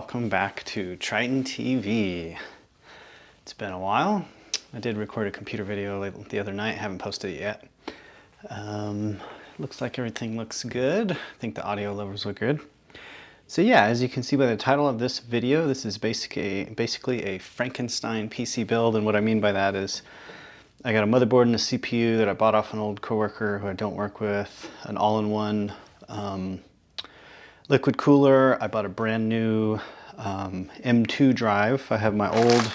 welcome back to TritonTv. It's been a while. I did record a computer video the other night, haven't posted it yet. Looks like everything looks good. I think the audio levels look good. So yeah, as you can see by the title of this video, this is basically a Frankenstein PC build, and what I mean by that is I got a motherboard and a CPU that I bought off an old coworker who I don't work with, an all-in-one liquid cooler. I bought a brand new M2 drive. I have my old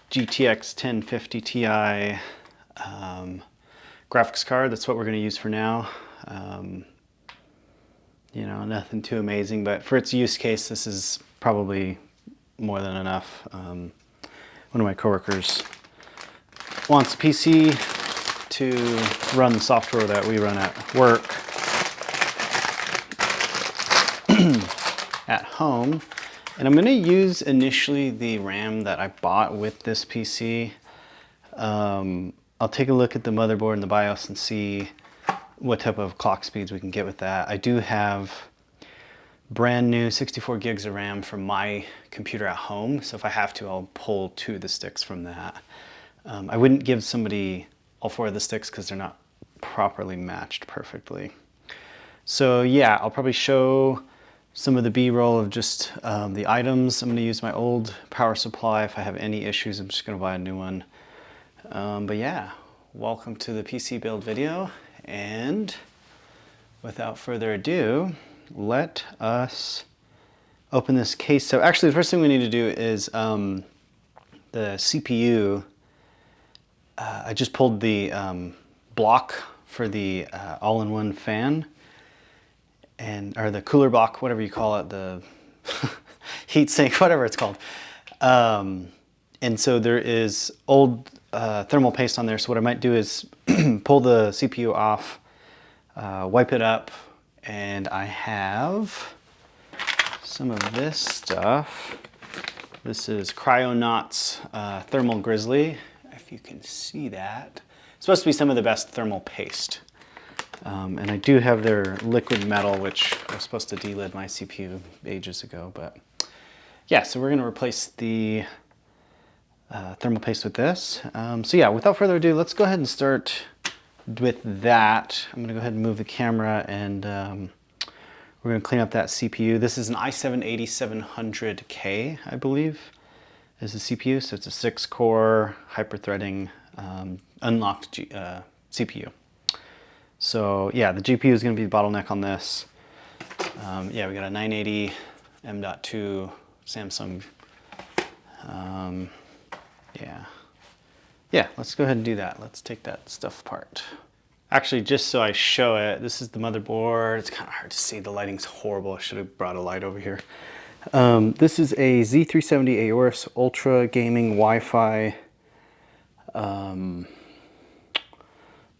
GTX 1050 Ti graphics card. That's what we're going to use for now. You know, nothing too amazing, but for its use case, this is probably more than enough. One of my coworkers wants a PC to run the software that we run at work at home. And I'm going to use initially the RAM that I bought with this PC. I'll take a look at the motherboard and the BIOS and see what type of clock speeds we can get with that. I do have brand new 64 gigs of RAM from my computer at home, so if I have to, I'll pull 2 of the sticks from that. I wouldn't give somebody all 4 of the sticks because they're not properly matched perfectly. So yeah, I'll probably show some of the B-roll of just the items. I'm going to use my old power supply. If I have any issues, I'm just going to buy a new one. But yeah, welcome to the PC build video, and without further ado, let us open this case. So actually the first thing we need to do is the CPU. I just pulled the block for the all-in-one fan, or the cooler block, whatever you call it, the heat sink, whatever it's called. And so there is old thermal paste on there. So what I might do is pull the CPU off, wipe it up, and I have some of this stuff. This is Cryonauts Thermal Grizzly, if you can see that. It's supposed to be some of the best thermal paste. And I do have their liquid metal, which was supposed to delid my CPU ages ago. But yeah, so we're going to replace the thermal paste with this. So yeah, without further ado, let's go ahead and start with that. I'm going to go ahead and move the camera, and we're going to clean up that CPU. This is an i7-8700K, I believe, is the CPU. So it's a 6-core hyper-threading unlocked CPU. So yeah, the GPU is going to be the bottleneck on this. Yeah, we got a 980 M.2 Samsung. Yeah, let's go ahead and do that. Let's take that stuff apart. Actually, just so I show it, this is the motherboard. It's kind of hard to see. The lighting's horrible. I should have brought a light over here. This is a Z370 Aorus Ultra Gaming Wi-Fi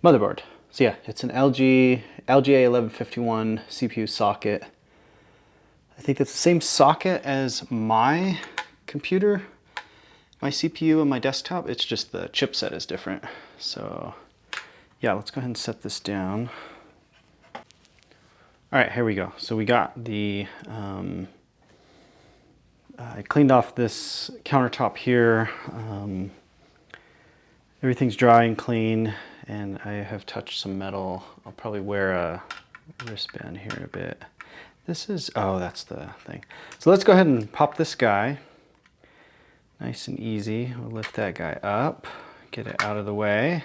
motherboard. So yeah, it's an LGA 1151 CPU socket. I think that's the same socket as my computer, my CPU and my desktop. It's just the chipset is different. So yeah, let's go ahead and set this down. All right, here we go. So we got the, I cleaned off this countertop here. Everything's dry and clean, and I have touched some metal. I'll probably wear a wristband here in a bit. This is, oh, that's the thing. So let's go ahead and pop this guy. Nice and easy. We'll lift that guy up, get it out of the way.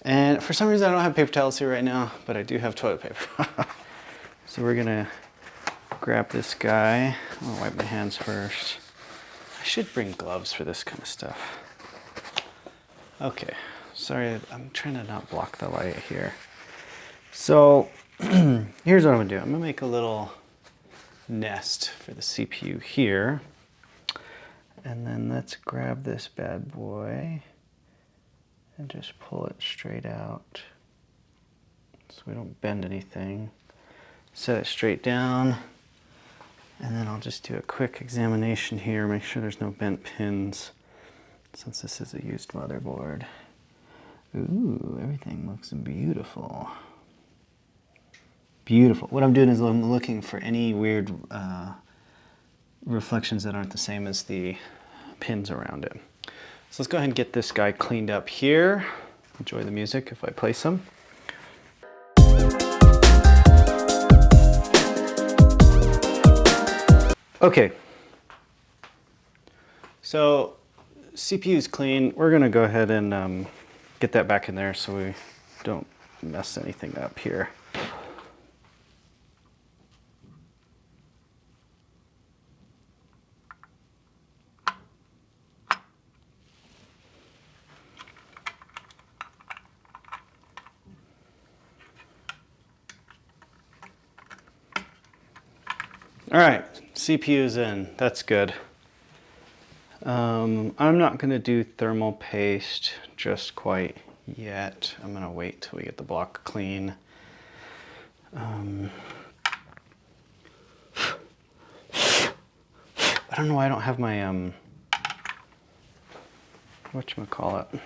And for some reason I don't have paper towels here right now, but I do have toilet paper. So we're gonna grab this guy. I'm gonna wipe my hands first. I should bring gloves for this kind of stuff. Okay, sorry, I'm trying to not block the light here. So here's what I'm gonna do. I'm gonna make a little nest for the CPU here. And then let's grab this bad boy and just pull it straight out so we don't bend anything. Set it straight down, and then I'll just do a quick examination here, make sure there's no bent pins since this is a used motherboard. Ooh, everything looks beautiful. Beautiful. What I'm doing is I'm looking for any weird reflections that aren't the same as the pins around it. So let's go ahead and get this guy cleaned up here. Enjoy the music if I play some. Okay. So CPU is clean. We're gonna go ahead and get that back in there so we don't mess anything up here. All right, CPU's in, that's good. I'm not gonna do thermal paste just quite yet. I'm gonna wait till we get the block clean. I don't know why I don't have my, whatchamacallit.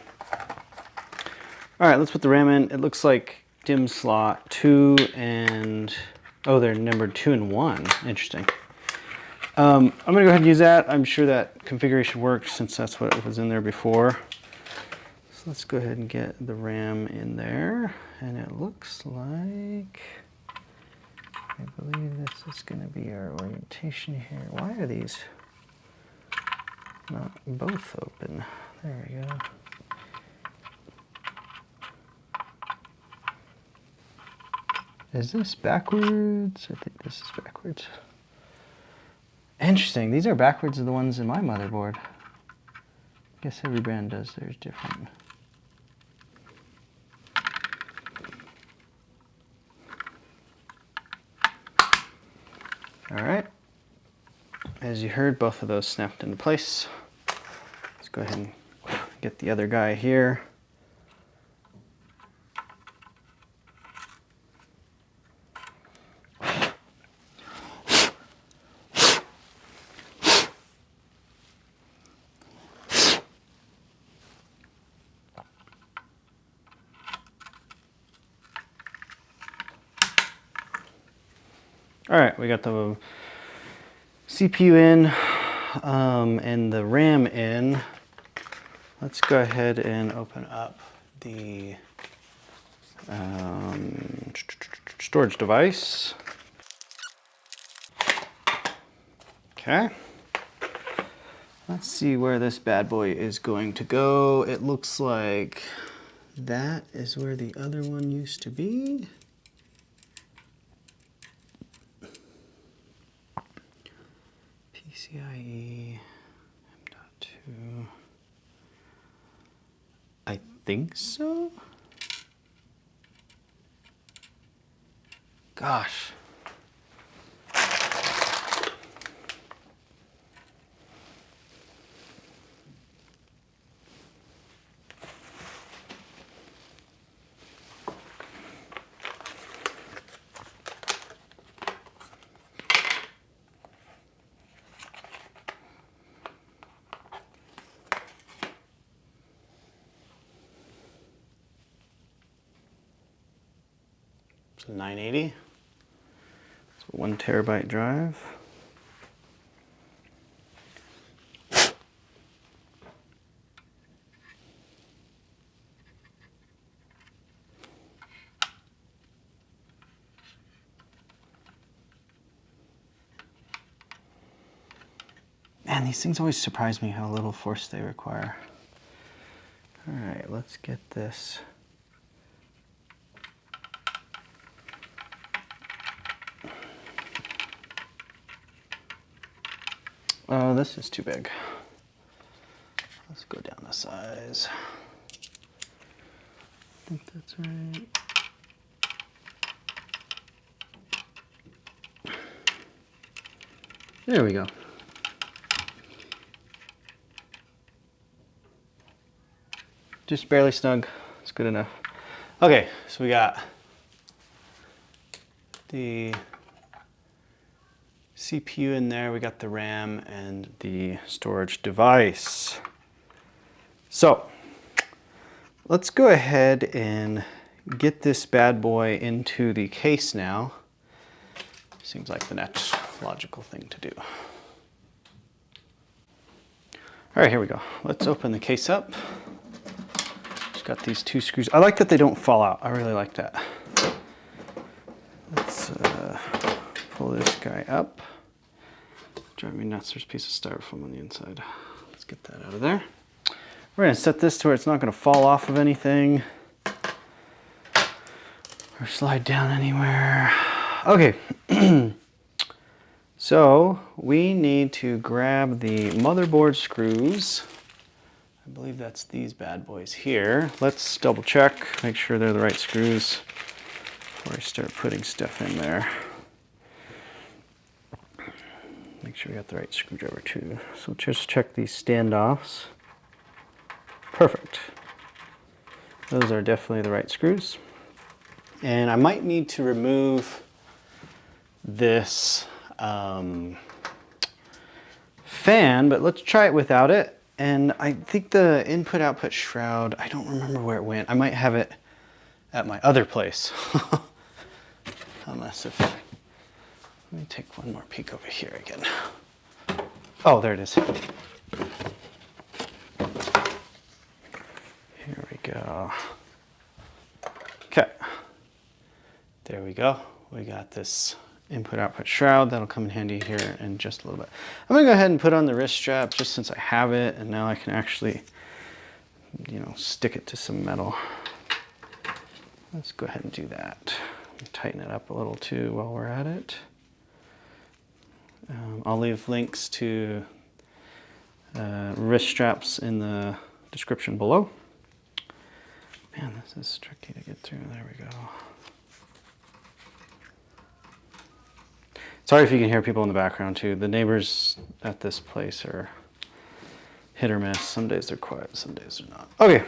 All right, let's put the RAM in. It looks like DIMM slot 2 and, oh, they're numbered 2 and 1. Interesting. I'm gonna go ahead and use that. I'm sure that configuration works since that's what was in there before. So let's go ahead and get the RAM in there. And it looks like, I believe this is gonna be our orientation here. Why are these not both open? There we go. Is this backwards? I think this is backwards. Interesting, these are backwards of the ones in my motherboard. I guess every brand does theirs different. All right, as you heard, both of those snapped into place. Let's go ahead and get the other guy here. All right, we got the CPU in and the RAM in. Let's go ahead and open up the storage device. Okay. Let's see where this bad boy is going to go. It looks like that is where the other one used to be. PCIe M.2. I think so. Gosh. It's a 980. It's a 1 terabyte drive. Man, these things always surprise me how little force they require. All right, let's get this. Oh, this is too big. Let's go down the size. I think that's right. There we go. Just barely snug. It's good enough. Okay, so we got the CPU in there, we got the RAM and the storage device. So let's go ahead and get this bad boy into the case now. Seems like the next logical thing to do. All right, here we go. Let's open the case up. It's got these 2 screws. I like that they don't fall out. I really like that. Let's pull this guy up. Drive me nuts, there's a piece of styrofoam on the inside. Let's get that out of there. We're gonna set this to where it's not gonna fall off of anything or slide down anywhere. Okay, so we need to grab the motherboard screws. I believe that's these bad boys here. Let's double check, make sure they're the right screws before I start putting stuff in there. Make sure we got the right screwdriver too. So just check these standoffs. Perfect. Those are definitely the right screws. And I might need to remove this fan, but let's try it without it. And I think the input-output shroud, I don't remember where it went. I might have it at my other place. Unless if, let me take one more peek over here again. Oh, there it is. Here we go. Okay, there we go. We got this input-output shroud. That'll come in handy here in just a little bit. I'm gonna go ahead and put on the wrist strap just since I have it, and now I can actually, you know, stick it to some metal. Let's go ahead and do that. Tighten it up a little too while we're at it. I'll leave links to wrist straps in the description below. Man, this is tricky to get through. There we go. Sorry if you can hear people in the background too. The neighbors at this place are hit or miss. Some days they're quiet, some days they're not. Okay,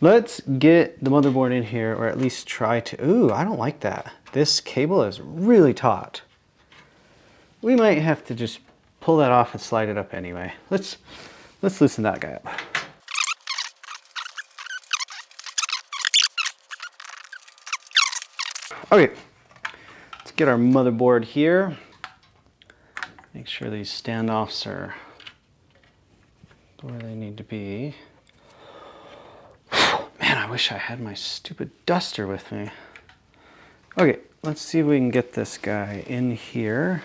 let's get the motherboard in here, or at least try to. Ooh, I don't like that. This cable is really taut. We might have to just pull that off and slide it up anyway. Let's loosen that guy up. Okay, let's get our motherboard here. Make sure these standoffs are where they need to be. Man, I wish I had my stupid duster with me. Okay, let's see if we can get this guy in here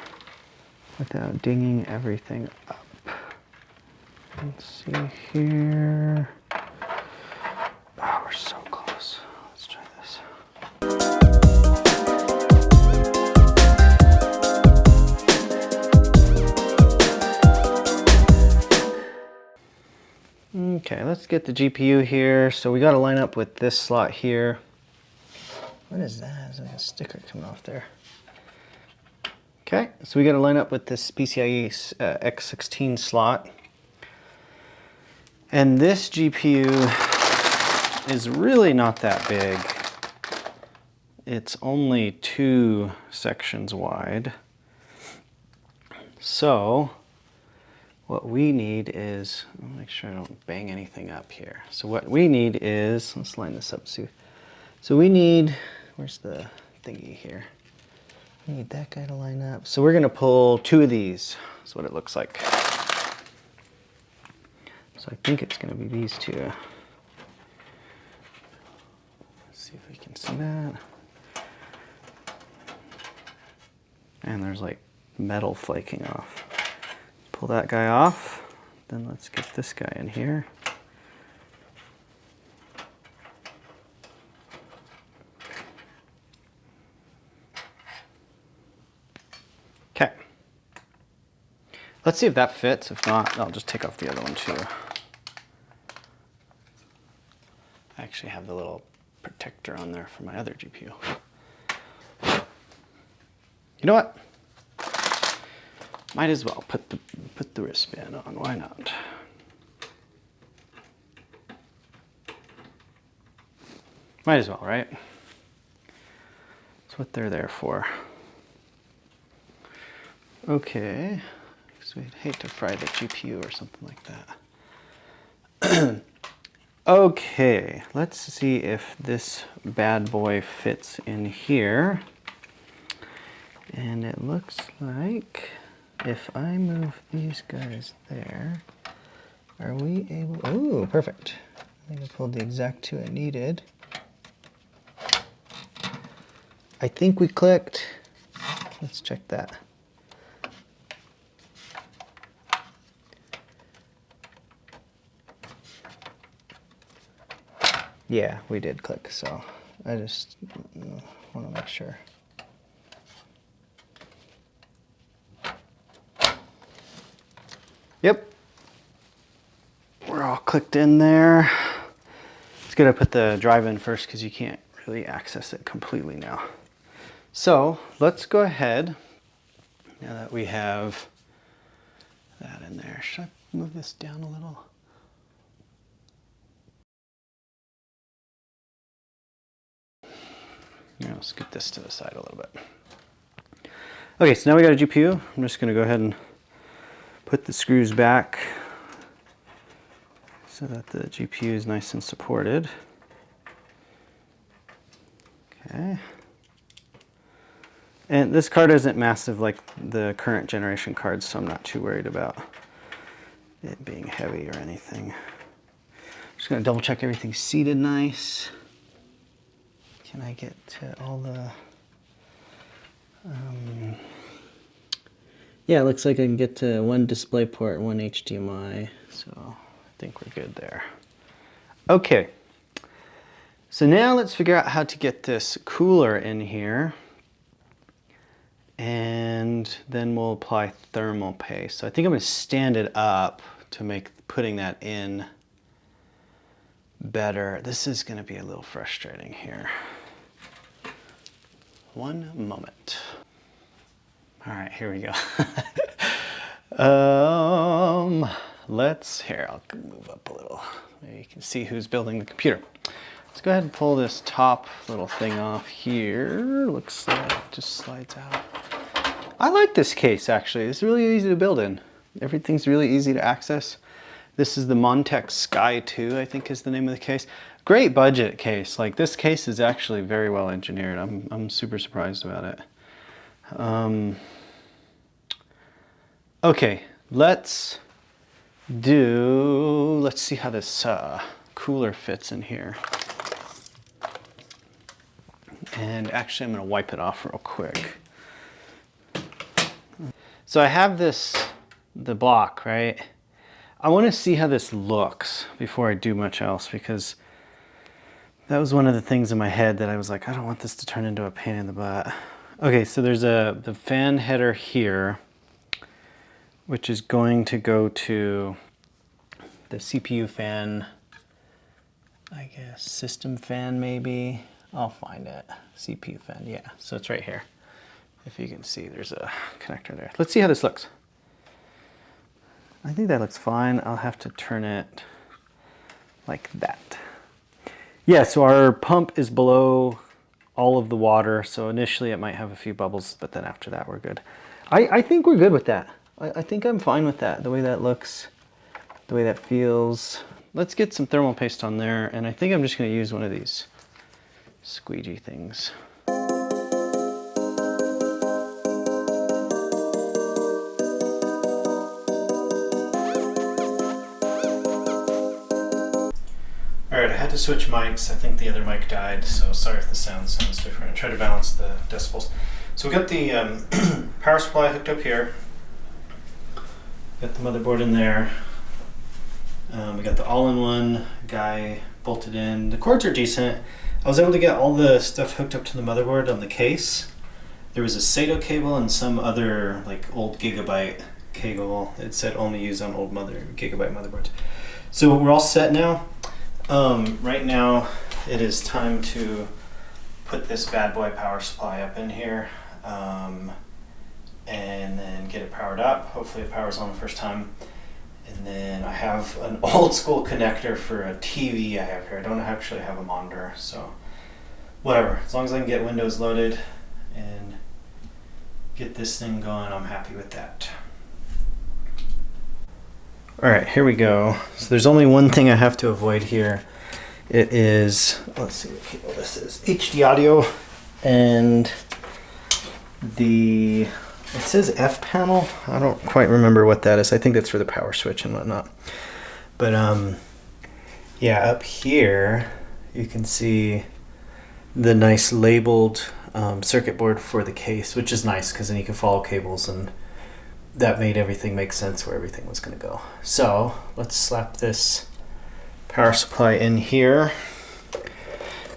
without dinging everything up. Let's see here. Oh, we're so close. Let's try this. Okay, let's get the GPU here. So we got to line up with this slot here. What is that? There's like a sticker coming off there. Okay, so we got to line up with this PCIe X16 slot. And this GPU is really not that big. It's only 2 sections wide. So what we need is, I'll make sure I don't bang anything up here. So what we need is, let's line this up. So we need, where's the thingy here? We need that guy to line up. So we're gonna pull 2 of these. That's what it looks like. So I think it's gonna be these 2. Let's see if we can see that. And there's like metal flaking off. Pull that guy off. Then let's get this guy in here. Okay. Let's see if that fits. If not, I'll just take off the other one too. I actually have the little protector on there for my other GPU. You know what? Might as well put the wristband on. Why not? Might as well, right? That's what they're there for. Okay, because we'd hate to fry the GPU or something like that. Okay, let's see if this bad boy fits in here. And it looks like if I move these guys there, are we able, oh, perfect. I think I pulled the exact two I needed. I think we clicked. Let's check that. Yeah, we did click, so I just want to make sure. Yep. We're all clicked in there. It's good to put the drive in first because you can't really access it completely now. So let's go ahead, now that we have that in there. Should I move this down a little? Yeah, let's get this to the side a little bit. Okay, so now we got a GPU. I'm just gonna go ahead and put the screws back so that the GPU is nice and supported. Okay. And this card isn't massive like the current generation cards, so I'm not too worried about it being heavy or anything. Just gonna double check everything's seated nice. Can I get to all the, yeah, it looks like I can get to one display port, one HDMI, so I think we're good there. Okay, so now let's figure out how to get this cooler in here, and then we'll apply thermal paste. So I think I'm gonna stand it up to make putting that in better. This is gonna be a little frustrating here. One moment. All right, here we go. Here, I'll move up a little. Maybe you can see who's building the computer. Let's go ahead and pull this top little thing off here. Looks like it just slides out. I like this case, actually. It's really easy to build in. Everything's really easy to access. This is the Montech Skytwo, I think is the name of the case. Great budget case. Like, this case is actually very well engineered. I'm super surprised about it. Okay, let's see how this cooler fits in here. And actually, I'm gonna wipe it off real quick. So I have the block, right? I wanna see how this looks before I do much else, because that was one of the things in my head that I was like, I don't want this to turn into a pain in the butt. Okay, so there's the fan header here, which is going to go to the CPU fan, I guess, system fan maybe. I'll find it, CPU fan, yeah. So it's right here. If you can see, there's a connector there. Let's see how this looks. I think that looks fine. I'll have to turn it like that. Yeah, so our pump is below all of the water, so initially it might have a few bubbles, but then after that we're good. I think we're good with that. I think I'm fine with that, the way that looks, the way that feels. Let's get some thermal paste on there, and I think I'm just gonna use one of these squeegee things. Alright, I had to switch mics. I think the other mic died, so sorry if the sound sounds different. I try to balance the decibels. So we got the power supply hooked up here. Got the motherboard in there. We got the all-in-one guy bolted in. The cords are decent. I was able to get all the stuff hooked up to the motherboard on the case. There was a SATA cable and some other like old Gigabyte cable. It said only use on old Gigabyte motherboards. So we're all set now. Right now it is time to put this bad boy power supply up in here, and then get it powered up. Hopefully it powers on the first time. And then I have an old school connector for a TV I have here. I don't actually have a monitor, so whatever. As long as I can get Windows loaded and get this thing going, I'm happy with that. All right, here we go. So there's only one thing I have to avoid here. It is, let's see what cable this is, HD audio, and it says F panel. I don't quite remember what that is. I think that's for the power switch and whatnot. But yeah, up here you can see the nice labeled circuit board for the case, which is nice because then you can follow cables, and that made everything make sense where everything was going to go. So let's slap this power supply in here.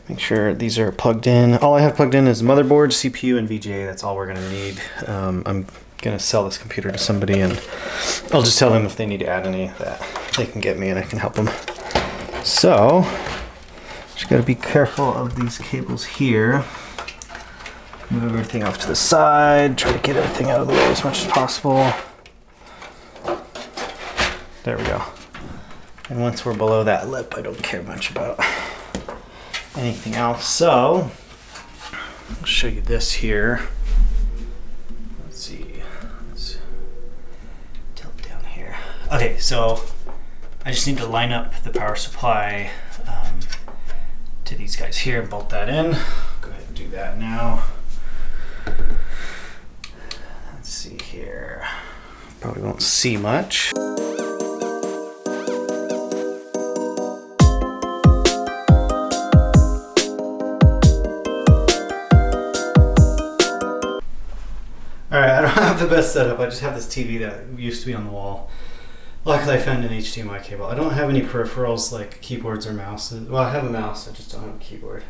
Make sure these are plugged in. All I have plugged in is motherboard, CPU, and VGA. That's all we're going to need. I'm going to sell this computer to somebody, and I'll just tell them if they need to add any of that. They can get me and I can help them. So just got to be careful of these cables here. Move everything off to the side. Try to get everything out of the way as much as possible. There we go. And once we're below that lip, I don't care much about anything else. So I'll show you this here. Let's see. Let's tilt down here. Okay, so I just need to line up the power supply to these guys here and bolt that in. Go ahead and do that now. Let's see here. Probably won't see much. Alright, I don't have the best setup. I just have this TV that used to be on the wall. Luckily I found an HDMI cable. I don't have any peripherals like keyboards or mouses. Well, I have a mouse, I just don't have a keyboard.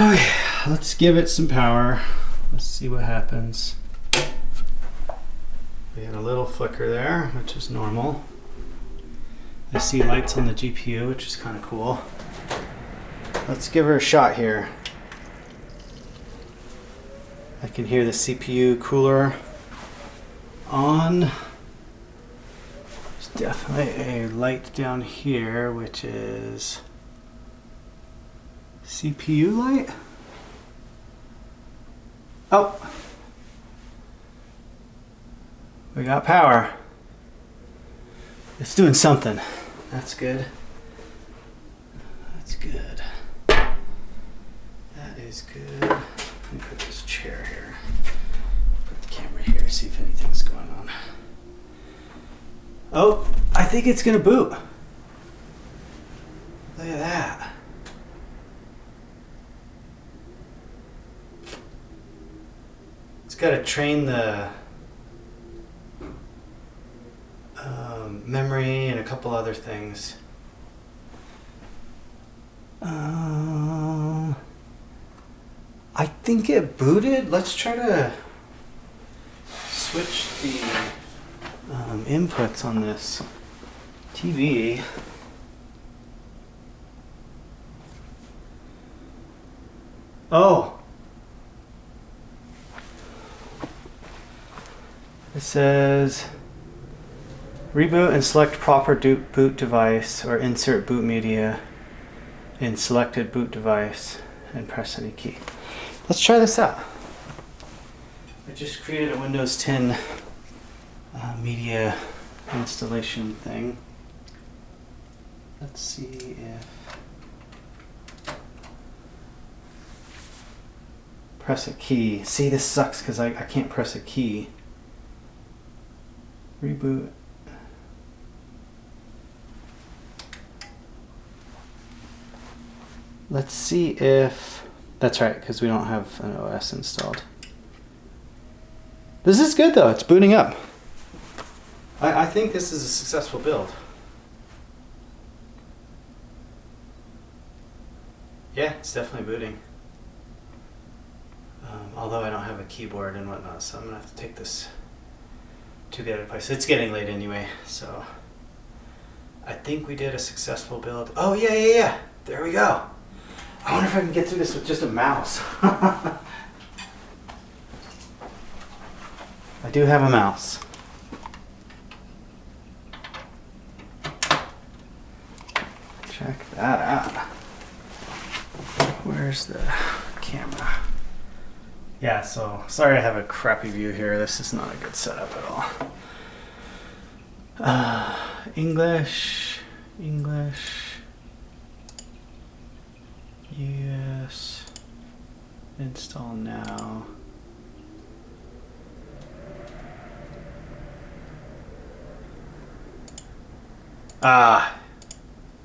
Okay, let's give it some power. Let's see what happens. We had a little flicker there, which is normal. I see lights on the GPU, which is kind of cool. Let's give her a shot here. I can hear the CPU cooler on. There's definitely a light down here, which is CPU light. Oh, we got power. It's doing something. That's good. That's good. That is good. Let me put this chair here. Put the camera here, see if anything's going on. Oh, I think it's gonna boot. Look at that. It's got to train the memory and a couple other things. I think it booted. Let's try to switch the inputs on this TV. Oh. It says reboot and select proper boot device, or insert boot media in selected boot device and press any key. Let's try this out. I just created a Windows 10 media installation thing. Let's see if press a key. See, this sucks because I can't press a key. Reboot. Let's see if that's right, because we don't have an OS installed. This is good though, it's booting up. I think this is a successful build. Yeah, it's definitely booting. Although I don't have a keyboard and whatnot, so I'm gonna have to take this to the other place. It's getting late anyway, so I think we did a successful build. Oh yeah. There we go. I wonder if I can get through this with just a mouse. I do have a mouse. Check that out. Where's the camera? Yeah, so sorry I have a crappy view here. This is not a good setup at all. English. Yes. Install now.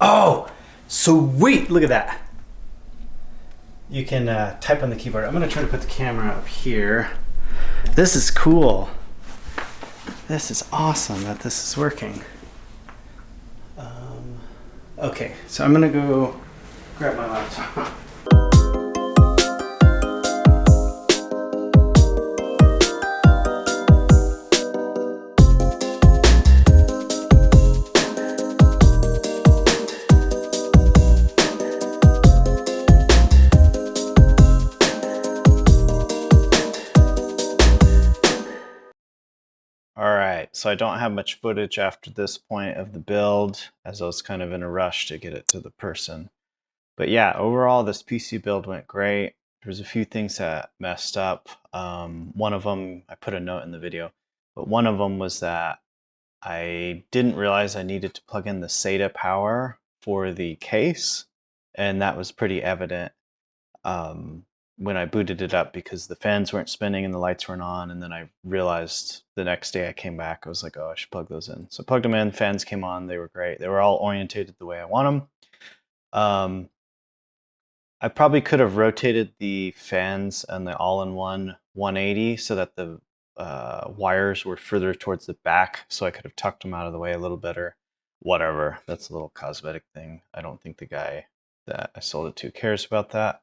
Oh, sweet! Look at that. You can type on the keyboard. I'm gonna try to put the camera up here. This is cool. This is awesome that this is working. Okay, so I'm gonna go grab my laptop. Alright, so I don't have much footage after this point of the build, as I was kind of in a rush to get it to the person. But yeah, overall this PC build went great. There was a few things that messed up. One of them, I put a note in the video, but one of them was that I didn't realize I needed to plug in the SATA power for the case, and that was pretty evident when I booted it up because the fans weren't spinning and the lights weren't on, and then I realized the next day I came back, I was like, oh, I should plug those in. So I plugged them in, fans came on, they were great. They were all orientated the way I want them. I probably could have rotated the fans and the all-in-one 180 so that the wires were further towards the back, so I could have tucked them out of the way a little better. Whatever, that's a little cosmetic thing. I don't think the guy that I sold it to cares about that.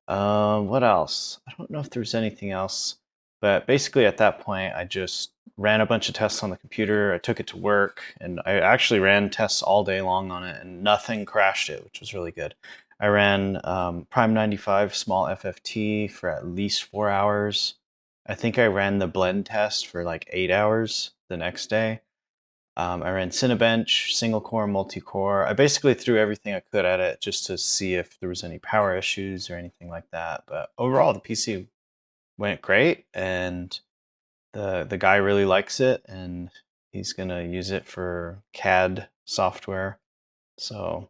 What else? I don't know if there's anything else, but basically at that point, I just ran a bunch of tests on the computer. I took it to work, and I actually ran tests all day long on it, and nothing crashed it, which was really good. I ran Prime 95 small FFT for at least 4 hours. I think I ran the blend test for like 8 hours the next day. I ran Cinebench, single core, multi-core. I basically threw everything I could at it just to see if there was any power issues or anything like that. But overall, the PC went great, and the guy really likes it, and he's gonna use it for CAD software. So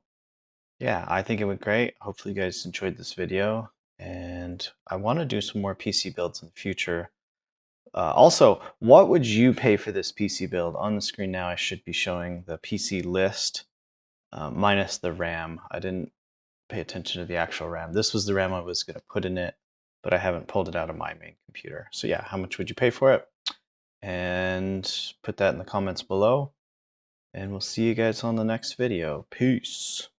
yeah, I think it went great. Hopefully you guys enjoyed this video, and I want to do some more PC builds in the future. Also, what would you pay for this PC build? On the screen now, I should be showing the PC list minus the RAM. I didn't pay attention to the actual RAM. This was the RAM I was going to put in it, but I haven't pulled it out of my main computer. So yeah, how much would you pay for it? And put that in the comments below. And we'll see you guys on the next video. Peace.